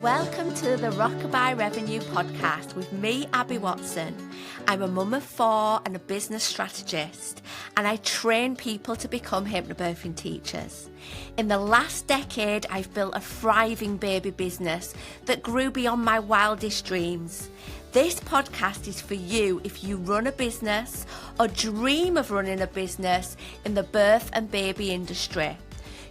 Welcome to the Rockabye Revenue Podcast with me, Abby Watson. I'm a mum of 4 and a business strategist, and I train people to become hypnobirthing teachers. In the last decade, I've built a thriving baby business that grew beyond my wildest dreams. This podcast is for you if you run a business or dream of running a business in the birth and baby industry.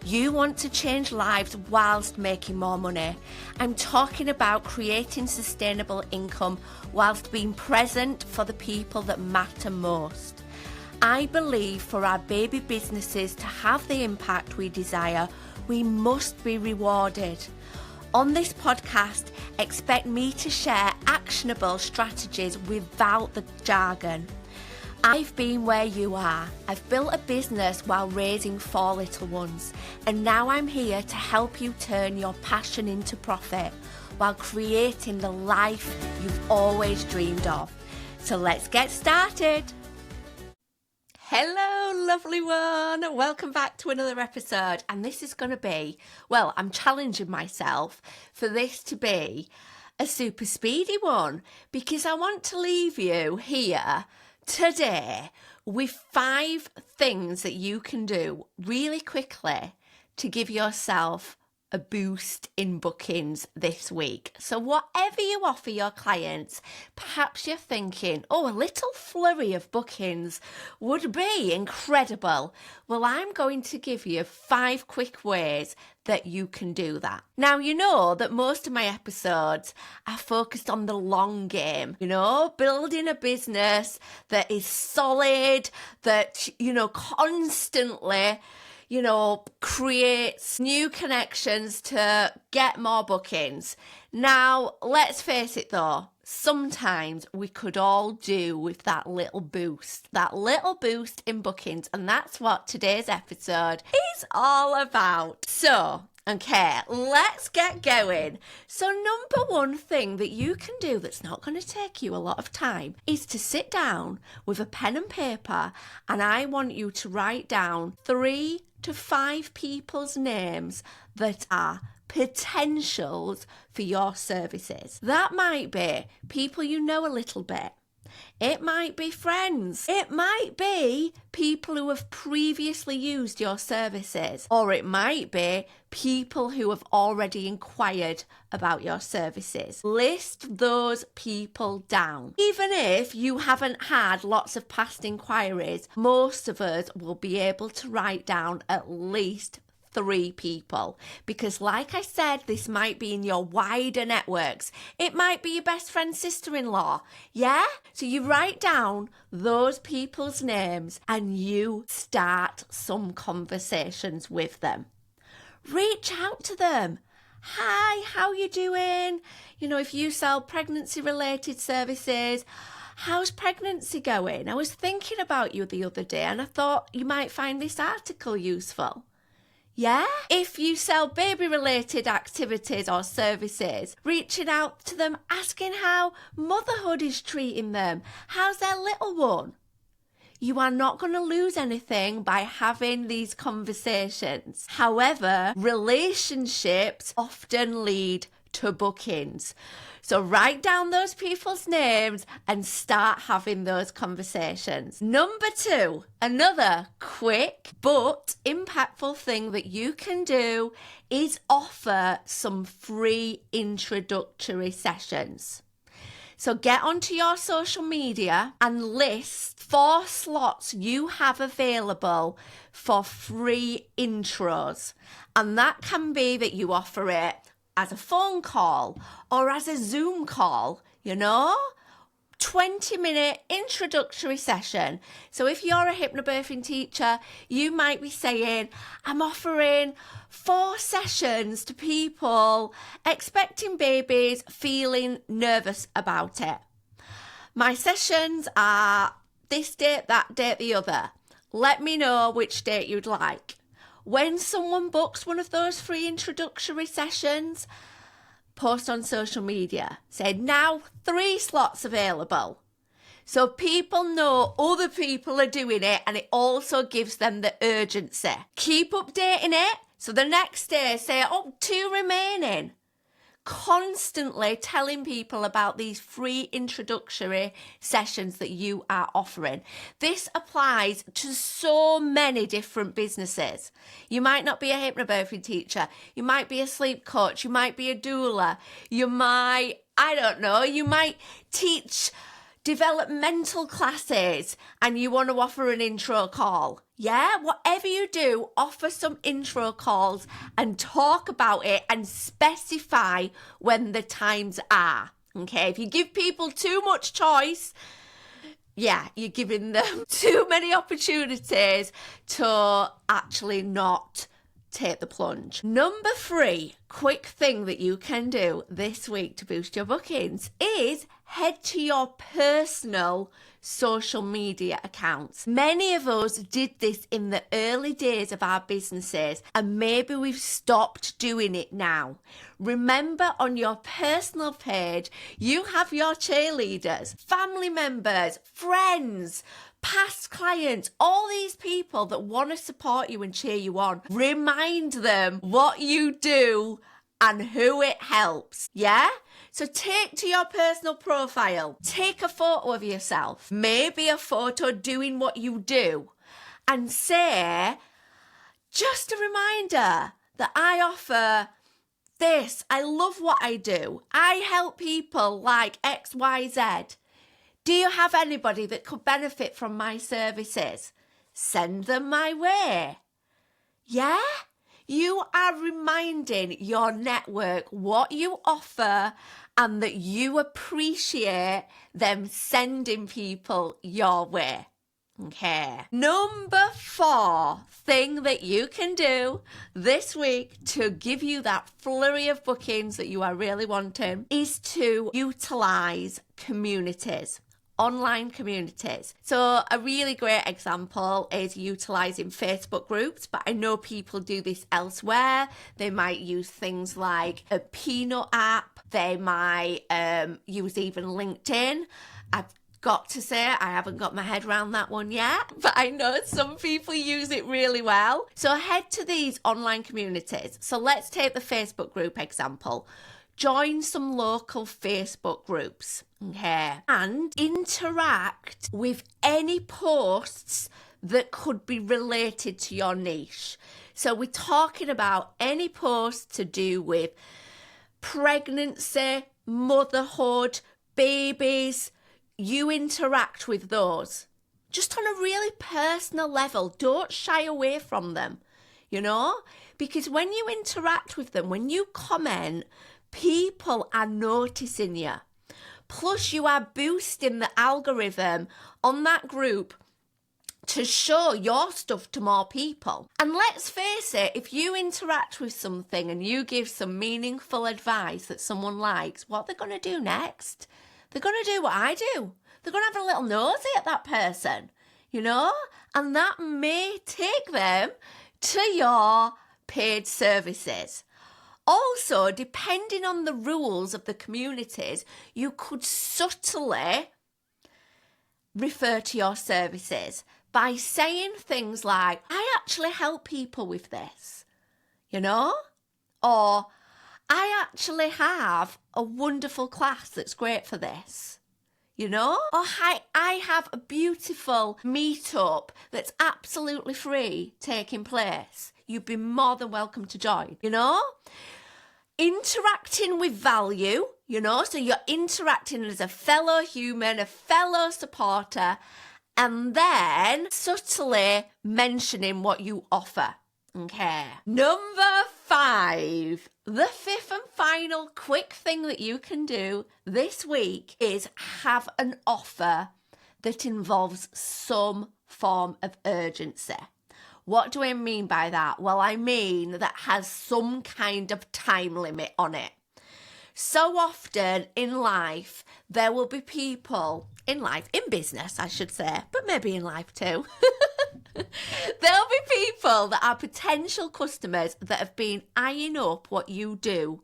You want to change lives whilst making more money. I'm talking about creating sustainable income whilst being present for the people that matter most. I believe for our baby businesses to have the impact we desire, we must be rewarded. On this podcast, expect me to share actionable strategies without the jargon. I've been where you are. I've built a business while raising 4 little ones, and now I'm here to help you turn your passion into profit while creating the life you've always dreamed of. So let's get started. Hello, lovely one. Welcome back to another episode, and this is going to be, well, I'm challenging myself for this to be a super speedy one because I want to leave you here today with 5 things that you can do really quickly to give yourself a boost in bookings this week. So whatever you offer your clients, perhaps you're thinking, oh, a little flurry of bookings would be incredible. Well, I'm going to give you 5 quick ways that you can do that. Now, you know that most of my episodes are focused on the long game, building a business that is solid, that, constantly creates new connections to get more bookings. Now, let's face it though, sometimes we could all do with that little boost in bookings, and that's what today's episode is all about. So, okay, let's get going. So number 1 thing that you can do that's not going to take you a lot of time is to sit down with a pen and paper, and I want you to write down 3 to 5 people's names that are potentials for your services. That might be people you know a little bit. It might be friends. It might be people who have previously used your services. Or it might be people who have already inquired about your services. List those people down. Even if you haven't had lots of past inquiries, most of us will be able to write down at least 3 people, because like I said, this might be in your wider networks. It might be your best friend's sister-in-law. Yeah? So you write down those people's names and you start some conversations with them. Reach out to them. Hi, how you doing? If you sell pregnancy related services, how's pregnancy going? I was thinking about you the other day and I thought you might find this article useful. Yeah? If you sell baby-related activities or services, reaching out to them, asking how motherhood is treating them. How's their little one? You are not going to lose anything by having these conversations. However, relationships often lead to bookings. So write down those people's names and start having those conversations. Number 2, another quick but impactful thing that you can do is offer some free introductory sessions. So get onto your social media and list 4 slots you have available for free intros. And that can be that you offer it as a phone call or as a Zoom call, 20-minute introductory session. So if you're a hypnobirthing teacher, you might be saying, I'm offering 4 sessions to people expecting babies, feeling nervous about it. My sessions are this date, that date, the other. Let me know which date you'd like. When someone books one of those free introductory sessions, post on social media. Say, now 3 slots available. So people know other people are doing it, and it also gives them the urgency. Keep updating it. So the next day say, 2 remaining. constantly telling people about these free introductory sessions that you are offering. This applies to so many different businesses. You might not be a hypnobirthing teacher. You might be a sleep coach. You might be a doula. You might teach developmental classes and you want to offer an intro call. Yeah, whatever you do, offer some intro calls and talk about it and specify when the times are. Okay, if you give people too much choice, yeah, you're giving them too many opportunities to actually not take the plunge. Number 3, quick thing that you can do this week to boost your bookings is head to your personal social media accounts. Many of us did this in the early days of our businesses and maybe we've stopped doing it now. Remember, on your personal page, you have your cheerleaders, family members, friends, past clients, all these people that want to support you and cheer you on. Remind them what you do and who it helps. Yeah? So take to your personal profile, take a photo of yourself, maybe a photo doing what you do, and say, just a reminder that I offer this. I love what I do. I help people like XYZ. Do you have anybody that could benefit from my services? Send them my way. Yeah? You are reminding your network what you offer and that you appreciate them sending people your way. Okay. Number 4 thing that you can do this week to give you that flurry of bookings that you are really wanting is to utilize communities. Online communities. So a really great example is utilizing Facebook groups, but I know people do this elsewhere. They might use things like a Peanut app. They might use even LinkedIn. I've got to say, I haven't got my head around that one yet, but I know some people use it really well. So head to these online communities. So let's take the Facebook group example. Join some local Facebook groups, okay, and interact with any posts that could be related to your niche. So we're talking about any posts to do with pregnancy, motherhood, babies. You interact with those just on a really personal level. Don't shy away from them, because when you interact with them, when you comment, people are noticing you. Plus, you are boosting the algorithm on that group to show your stuff to more people. And let's face it, if you interact with something and you give some meaningful advice that someone likes, what they're going to do next? They're going to do what I do. They're going to have a little nosy at that person, and that may take them to your paid services. Also, depending on the rules of the communities, you could subtly refer to your services by saying things like, I actually help people with this, or I actually have a wonderful class that's great for this, or I have a beautiful meetup that's absolutely free taking place. You'd be more than welcome to join, Interacting with value, so you're interacting as a fellow human, a fellow supporter, and then subtly mentioning what you offer. Okay. Number 5, the 5th and final quick thing that you can do this week is have an offer that involves some form of urgency. What do I mean by that? Well, I mean that has some kind of time limit on it. So often in life, there will be people in business, I should say, but maybe in life too. There'll be people that are potential customers that have been eyeing up what you do.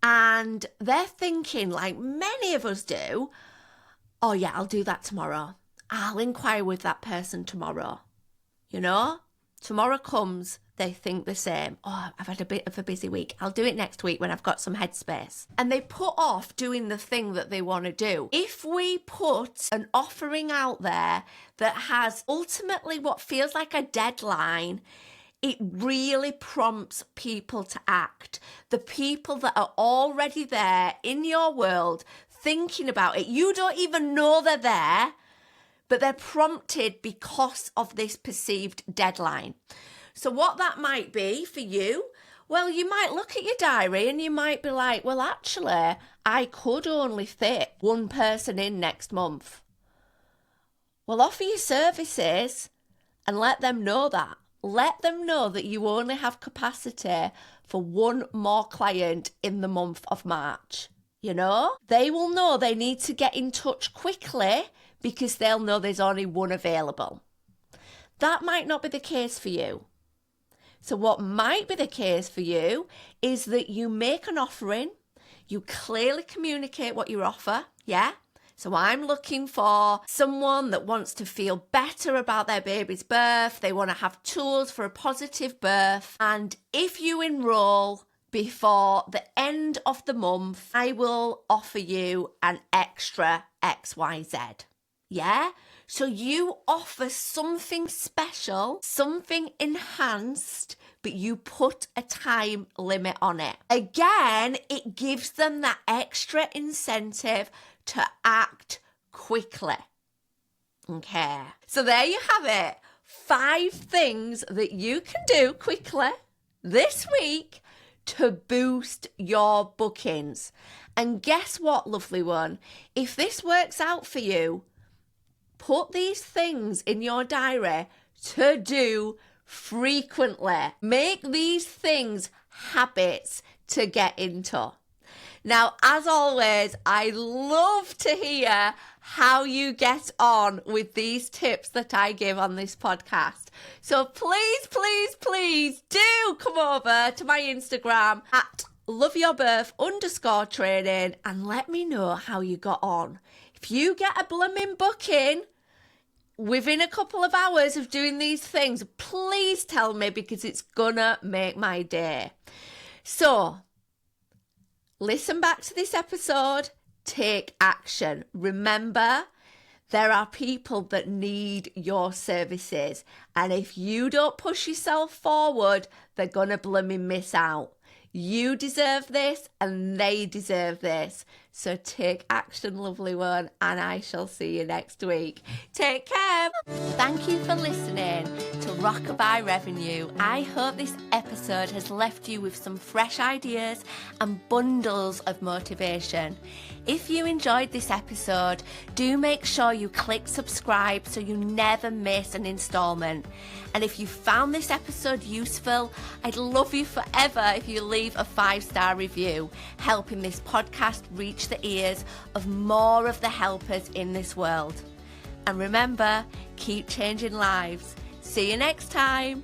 And they're thinking, like many of us do, oh yeah, I'll do that tomorrow. I'll inquire with that person tomorrow. Tomorrow comes, they think the same. Oh, I've had a bit of a busy week. I'll do it next week when I've got some headspace. And they put off doing the thing that they want to do. If we put an offering out there that has ultimately what feels like a deadline, it really prompts people to act. The people that are already there in your world thinking about it, you don't even know they're there, but they're prompted because of this perceived deadline. So what that might be for you, well, you might look at your diary and you might be like, well, actually, I could only fit one person in next month. Well, offer your services and let them know that. Let them know that you only have capacity for one more client in the month of March. You know, they will know they need to get in touch quickly because they'll know there's only one available. That might not be the case for you. So what might be the case for you is that you make an offering, you clearly communicate what you offer, yeah? So I'm looking for someone that wants to feel better about their baby's birth, they want to have tools for a positive birth, and if you enroll before the end of the month, I will offer you an extra XYZ, yeah? So you offer something special, something enhanced, but you put a time limit on it. Again, it gives them that extra incentive to act quickly. Okay. So there you have it. 5 things that you can do quickly this week to boost your bookings. And guess what, lovely one? If this works out for you, put these things in your diary to do frequently. Make these things habits to get into. Now, as always, I love to hear how you get on with these tips that I give on this podcast. So please, please, please do come over to my Instagram at loveyourbirth_training and let me know how you got on. If you get a blooming booking within a couple of hours of doing these things, please tell me because it's gonna make my day. So, listen back to this episode, take action. Remember, there are people that need your services. And if you don't push yourself forward, they're gonna blooming miss out. You deserve this and they deserve this. So take action, lovely one, and I shall see you next week. Take care. Thank you for listening to Rockabye Revenue. I hope this episode has left you with some fresh ideas and bundles of motivation. If you enjoyed this episode, do make sure you click subscribe so you never miss an installment. And if you found this episode useful, I'd love you forever if you leave a 5-star review, helping this podcast reach the ears of more of the helpers in this world. And remember, keep changing lives. See you next time.